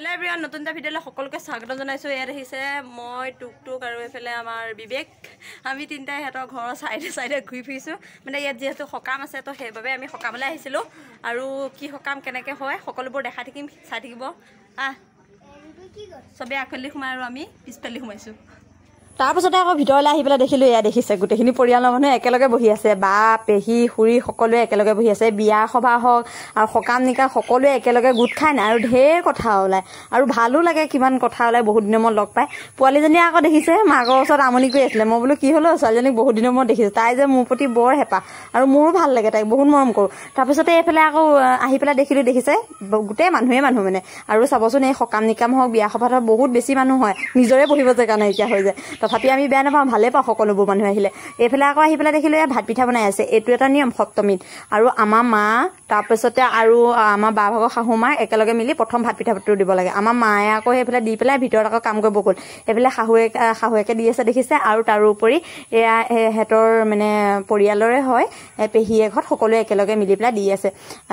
hello everyone नतुन এটা ভিডিওলে সকলকে স্বাগত জনাইছো ইয়াত আহিছে মই টুকটুক আৰু এফালে আমাৰ বিবেক আমি তিনটা হেতৰ ঘৰৰ সাইডে সাইডে ঘুই ফুইছো মানে ইয়াত যেহেতু সকাম আছে তো সেইভাবে আমি সকামলে আহিছিলো আৰু কি সকাম কেনেকে হয় সকলোবোৰ দেখা থাকিম চাই থাকিব সবে আকলি খুমাই আৰু আমি পিছপালি খুমাইছো তাৰপিছতে আকৌ ভিতৰলৈ আহি পেলাই দেখিলো এয়া দেখিছে গোটেইখিনি পৰিয়ালৰ মানুহ একেলগে বহি আছে বা পেহী খুৰী সকলোৱে একেলগে বহি আছে বিয়া সভা হওক আৰু সকাম নিকা সকলোৱে একেলগে গোট খায় না আৰু ঢেৰ কথা ওলায় আৰু ভালো লাগে কিমান কথা ওলায় বহুত দিনৰ মূৰত লগ পায় পোৱালীজনীয়ে আকৌ দেখিছে মাকৰ ওচৰত আমনি কৰি আছিলে মই বোলো কি হলো ছোৱালীজনীক বহুত দিনৰ মূৰত দেখিছো তাই যে মোৰ প্ৰতি বৰ হেঁপাহ আৰু মোৰো ভাল লাগে তাইক বহুত মৰম কৰোঁ তাৰপিছতে এইফালে আকৌ আহি পেলাই দেখিছে গোটেই মানুহে মানুহ মানে আৰু চাবচোন এই সকাম নিকাম হওক বিয়া সভাত বহুত বেছি মানুহ হয় নিজৰে বহিব জেগা নাইকিয়া হৈ যায় তথাপি আমি বেয়া নাপাওঁ ভালে পাওঁ সকলোবোৰ মানুহ আহিলে এইফালে আকৌ আহি পেলাই দেখিলো ভাত পিঠা বনাই আছে এইটো এটা নিয়ম সপ্তমীত আৰু আমাৰ মা তাৰপিছতে আৰু আমাৰ বা ভাগৰ শাহু মা একেলগে মিলি প্ৰথম ভাত পিঠাটো দিব লাগে আমাৰ মায়ে আকৌ সেইফালে দি পেলাই ভিতৰত আকৌ কাম কৰিব গ'ল এইফালে শাহুৱেকে দি আছে দেখিছে আৰু তাৰোপৰি এয়া হেতৰ মানে পৰিয়ালৰে হয় পেহীয়ে ঘৰত সকলোৱে একেলগে মিলি পেলাই দি আছে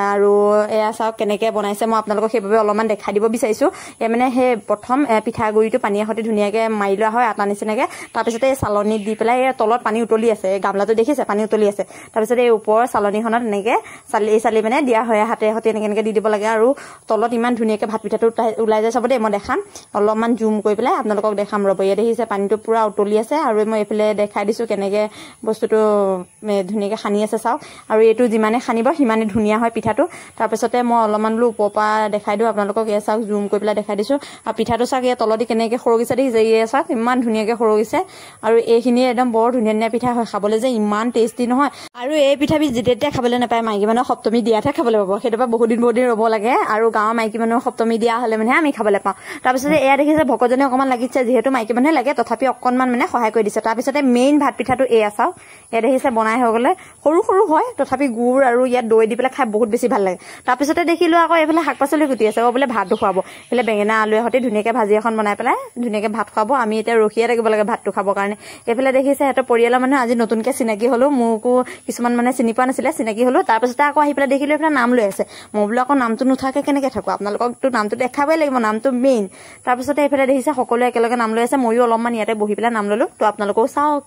আৰু এয়া চাওক কেনেকে বনাইছে মই আপোনালোকক সেইভাবে অলপমান দেখাই দিব বিচাৰিছো মানে সেই প্ৰথম পিঠাগুৰিটো পানীৰ সৈতে ধুনীয়াকে মাৰি লোৱা হয় আটা নিচিনাকে তাৰপিছতে এই চালনীত দি পেলাই তলত পানী উতলি আছে গামলাটো দেখিছে পানী উতলি আছে তাৰপিছতে এই ওপৰৰ চালনীখনত এনেকে চালি মানে দিয়া হয় হাতে এনেকে দি দিব লাগে আৰু তলত ইমান ধুনীয়াকে ভাত পিঠাটো ওলাই যায় চাব দেই মই দেখাম অলপমান জুম কৰি পেলাই আপোনালোকক দেখাম ৰ'ব ইয়াত দেখিছে পানীটো পুৰা উতলি আছে আৰু মই এইফালে দেখাই দিছো কেনেকে বস্তুটো ধুনীয়াকে সানি আছে চাওক আৰু এইটো যিমানে সানিব সিমানে ধুনীয়া হয় পিঠাটো তাৰপিছতে মই অলপমান বোলো ওপৰৰ পৰা দেখাই দিওঁ আপোনালোকক এয়া চাওক জুম কৰি পেলাই দেখাই দিছো আৰু পিঠাটো চাওক ইয়াত তলদি কেনেকে সৰগিছে দেখিছে এয়া চাওক ইমান ধুনীয়াকে সৰগিছে আৰু এইখিনি একদম বৰ ধুনীয়া পিঠা হয় খাবলৈ যে ইমান টেষ্টি নহয় আৰু এই পিঠাবিধ যেতিয়া খাবলৈ নাপায় মাইকী মানুহৰ সপ্তমী দিয়াতহে খাবলৈ পাব সেইটো পৰা বহুত দিন ৰ'ব লাগে আৰু গাঁৱৰ মাইকী মানুহৰ সপ্তমী দিয়া হলে মানে আমি খাবলৈ পাওঁ তাৰপিছতে এয়া দেখিছে ভকতজনে অকণমান লাগিছে যিহেতু মাইকী মানুহে লাগে তথাপি অকণমান মানে সহায় কৰি দিছে তাৰপিছতে মেইন ভাত পিঠাটো এয়া চাওক এয়া দেখিছে বনাই হৈ গ'লে সৰু সৰু হয় তথাপি গুড় আৰু ইয়াত দৈ দি পেলাই খাই বহুত বেছি ভাল লাগে তাৰপিছতে দেখিলো আকৌ এইফালে শাক পাচলি কুটি আছে বোলে ভাতটো খুৱাব এইফালে বেঙেনা আলুৱে সৈতে ধুনীয়াকে ভাজি এখন বনাই পেলাই ধুনীয়াকে ভাত খুৱাব আমি এতিয়া ৰখিয়ে থাকিব লাগে ভাতটো খাবৰ কাৰণে এইফালে দেখিছে সিহঁতৰ পৰিয়ালৰ মানুহ আজি নতুনকে চিনাকি হলো মোকো কিছুমান মানে চিনি পোৱা নাছিলে চিনাকি হলো তাৰপিছতে আকৌ আহি পেলাই দেখিলো এইফালে নাম লৈ আছে মই বোলো আকৌ নামটো নুঠাকে কেনেকে থাকো আপোনালোককতো নামটো দেখাবই লাগিব নামটো মেইন তাৰপিছতে এইফালে দেখিছে সকলোৱে একেলগে নাম লৈ আছে ময়ো অলপমান ইয়াতে বহি পেলাই নাম ললো তো আপোনালোকেও চাওক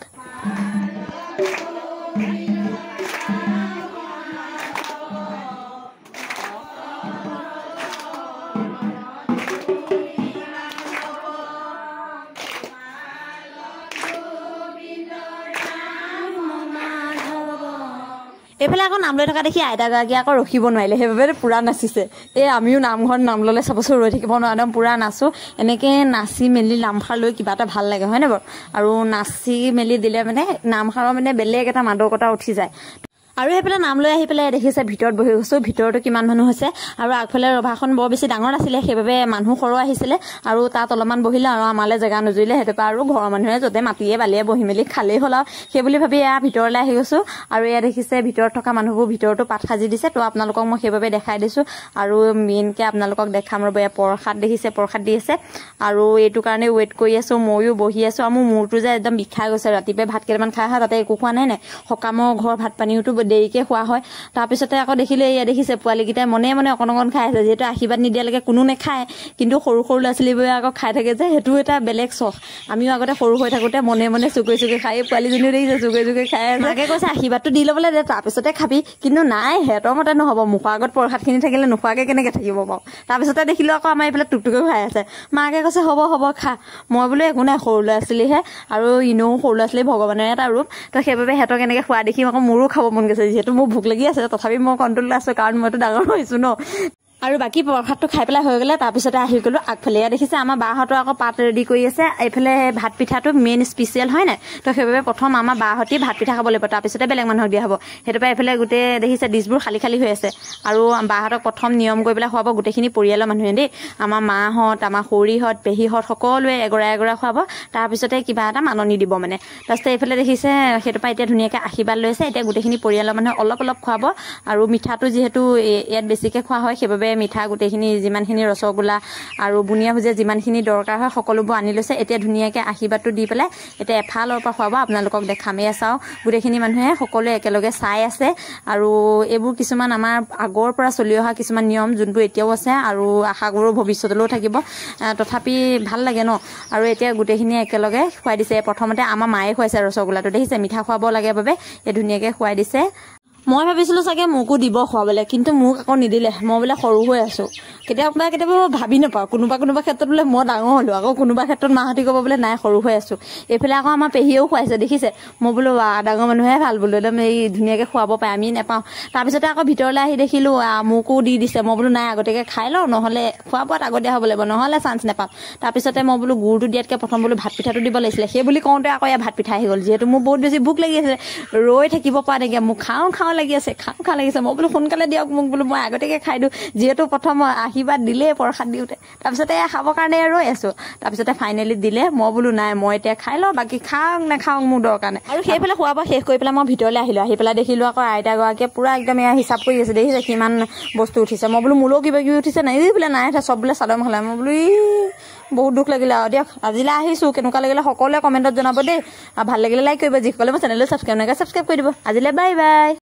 এইফালে আকৌ নাম লৈ থকা দেখি আইতাগৰাকী আকৌ ৰখিব নোৱাৰিলে সেইবাবে পুৰা নাচিছে আমিও নামঘৰত নাম ললে চাবচোন ৰৈ থাকিব নোৱাৰো একদম পুৰা নাচো এনেকে নাচি মেলি নামষাৰ লৈ কিবা এটা ভাল লাগে হয় নে বাৰু আৰু নাচি মেলি দিলে মানে নামষাৰৰ মানে বেলেগ এটা মাদকতা উঠি যায় আৰু সেইফালে নাম লৈ আহি পেলাই দেখিছে ভিতৰত বহি গৈছো ভিতৰতো কিমান মানুহ হৈছে আৰু আগফালে ৰভাখন বৰ বেছি ডাঙৰ নাছিলে সেইবাবে মানুহ সৰহ আহিছিলে আৰু তাত অলপমান বহিলে আৰু আমালে জেগা নজুৰিলে সেইটো পৰা আৰু ঘৰৰ মানুহে য'তে মাটিয়ে বালিয়ে বহি মেলি খালেই হ'ল আৰু সেই বুলি ভাবি এয়া ভিতৰলৈ আহি গৈছো আৰু এয়া দেখিছে ভিতৰত থকা মানুহবোৰ ভিতৰতো পাত সাজি দিছে তো আপোনালোকক মই সেইবাবে দেখাই দিছো আৰু মেইনকে আপোনালোকক দেখাম ৰ'ব এয়া প্ৰসাদ দেখিছে প্ৰসাদ দি আছে আৰু এইটো কাৰণে ৱেইট কৰি আছো ময়ো বহি আছো আৰু মোৰ মূৰটো যে একদম বিষাই গৈছে ৰাতিপুৱাই ভাত কেইটামান খাই আহা তাতে একো খোৱা নাই সকামৰ ঘৰ ভাত পানীওতো দেৰিকে খোৱা হয় তাৰপিছতে আকৌ দেখিলে এয়া দেখিছে পোৱালীকেইটাই মনে অকণ খাই আছে যিহেতু আশীৰ্বাদ নিদিয়ালৈকে কোনো নেখায় কিন্তু সৰু ল'ৰা ছোৱালীবোৰে আকৌ খাই থাকে যে সেইটো এটা বেলেগ চখ আমিও আগতে সৰু হৈ থাকোঁতে মনে চুকুৰি খাই পোৱালীজনীও দেখিছে চুকুৰি খাই আছে মাকে কৈছে আশীৰ্বাদটো দি ল'বলৈ দে তাৰপিছতে খাবি কিন্তু নাই সিহঁতৰ মতে নহ'ব মুখৰ আগত প্ৰসাদখিনি থাকিলে নোখোৱাকৈ কেনেকৈ থাকিব বাৰু তাৰপিছতে দেখিলোঁ আকৌ আমাৰ এইফালে টুকটুকে খাই আছে মাকে কৈছে হ'ব খা মই বোলো একো নাই সৰু ল'ৰা ছোৱালীহে আৰু এনেও সৰু ল'ৰা ছোৱালী ভগৱানৰ এটা ৰূপ তো সেইবাবে সিহঁতক এনেকৈ খোৱা দেখি আকৌ মোৰো খাব মন গৈছে যিহেতু মোৰ ভোক লাগি আছে তথাপি মই কণ্ট্ৰল আছো কাৰণ মইতো ডাঙৰ হৈছো ন আৰু বাকী প্ৰসাদটো খাই পেলাই হৈ গ'লে তাৰপিছতে আহি গ'লো আগফালে দেখিছে আমাৰ বাহঁতৰ আকৌ পাত ৰেডি কৰি আছে এইফালে ভাত পিঠাটো মেইন স্পেচিয়েল হয় নাই তো সেইবাবে প্ৰথম আমাৰ বাহঁতি ভাত পিঠা খাব লাগিব তাৰপিছতে বেলেগ মানুহক দিয়া হ'ব সেইটো পৰা এইফালে গোটেই দেখিছে ডিছবোৰ খালী হৈ আছে আৰু বাহঁতক প্ৰথম নিয়ম কৰি পেলাই খুৱাব গোটেইখিনি পৰিয়ালৰ মানুহে দেই আমাৰ মাহঁত আমাৰ খুৰীহঁত পেহীহঁত সকলোৱে এগৰা খুৱাব তাৰপিছতে কিবা এটা মাননি দিব মানে তাৰপিছতে এইফালে দেখিছে সেইটো পৰা এতিয়া ধুনীয়াকৈ আশীৰ্বাদ লৈছে এতিয়া গোটেইখিনি পৰিয়ালৰ মানুহে অলপ খুৱাব আৰু মিঠাটো যিহেতু ইয়াত বেছিকৈ খোৱা হয় সেইবাবে মিঠা গোটেইখিনি যিমানখিনি ৰসগোল্লা আৰু বুনিয়া ভুজিয়া যিমানখিনি দৰকাৰ হয় সকলোবোৰ আনি লৈছে এতিয়া ধুনীয়াকৈ আশীৰ্বাদটো দি পেলাই এতিয়া এফালৰ পৰা খুৱাব আপোনালোকক দেখামেই চাওঁ গোটেইখিনি মানুহে সকলোৱে একেলগে চাই আছে আৰু এইবোৰ কিছুমান আমাৰ আগৰ পৰা চলি অহা কিছুমান নিয়ম যোনবোৰ এতিয়াও আছে আৰু আশা কৰোঁ ভৱিষ্যতলৈও থাকিব তথাপি ভাল লাগে ন আৰু এতিয়া গোটেইখিনি একেলগে খুৱাই দিছে প্ৰথমতে আমাৰ মায়ে খুৱাইছে ৰসগোল্লাটো দেখিছে মিঠা খুৱাব লাগে বাবে এই ধুনীয়াকৈ খুৱাই দিছে মই ভাবিছিলোঁ চাগে মোকো দিব খুৱাবলৈ কিন্তু মোক আকৌ নিদিলে মই বোলে সৰু হৈ আছোঁ কেতিয়াবা মই ভাবি নাপাওঁ কোনোবা ক্ষেত্ৰত বোলে মই ডাঙৰ হ'লোঁ আকৌ কোনোবা ক্ষেত্ৰত মাহঁতি ক'ব বোলে নাই সৰু হৈ আছোঁ এইফালে আকৌ আমাৰ পেহীয়েও খুৱাইছে দেখিছে মই বোলো ডাঙৰ মানুহে ভাল বোলো একদম এই ধুনীয়াকৈ খুৱাব পাৰে আমি নাপাওঁ তাৰপিছতে আকৌ ভিতৰলৈ আহি দেখিলোঁ মোকো দি দিছে মই বোলো নাই আগতীয়াকৈ খাই লওঁ নহ'লে খোৱা বোৱাত আগতীয়া হ'ব লাগিব নহ'লে চান্স নাপাওঁ তাৰপিছতে মই বোলো গুৰটো দিয়াতকৈ প্ৰথম বোলো ভাত পিঠাটো দিব লাগিছিলে সেই বুলি কওঁতে আকৌ এয়া ভাত পিঠা আহি গ'ল যিহেতু মোৰ বহুত বেছি ভোক লাগি আছে ৰৈ থাকিব পৰা নাইকিয়া মোক খাওঁ লাগি আছে খাওঁ লাগিছে মই বোলো সোনকালে দিয়ক মোক বোলো মই আগতীয়াকৈ খাই দিওঁ যিহেতু প্ৰথম আশীৰ্বাদ দিলেই প্ৰসাদ দিওঁতে তাৰপিছতে খাবৰ কাৰণে ৰৈ আছোঁ তাৰপিছতে ফাইনেলি দিলে মই বোলো নাই মই এতিয়া খাই লওঁ বাকী খাওঁ নাখাওঁ মোৰ দৰকাৰ নাই আৰু সেইফালে খোৱা বোৱা শেষ কৰি পেলাই মই ভিতৰলৈ আহিলোঁ আহি পেলাই দেখিলোঁ আকৌ আইতাগৰাকীয়ে পূৰা একদম এয়া হিচাপ কৰি আছে দেখিছে কিমান বস্তু উঠিছে মই বোলো মোলৈও কিবা কিবি উঠিছে নাই বোলে নাই চব বোলে চাদৰ মেখেলা মই বোলো বহুত দুখ লাগিলে আৰু দিয়ক আজিলৈ আহিছোঁ কেনেকুৱা লাগিলে সকলোৱে কমেণ্টত জনাব দেই আৰু ভাল লাগিলে লাইক কৰিব যিসকলে মই চেনেলটো ছাবস্ক্ৰাইব কৰি দিব আজিলৈ বাই বাই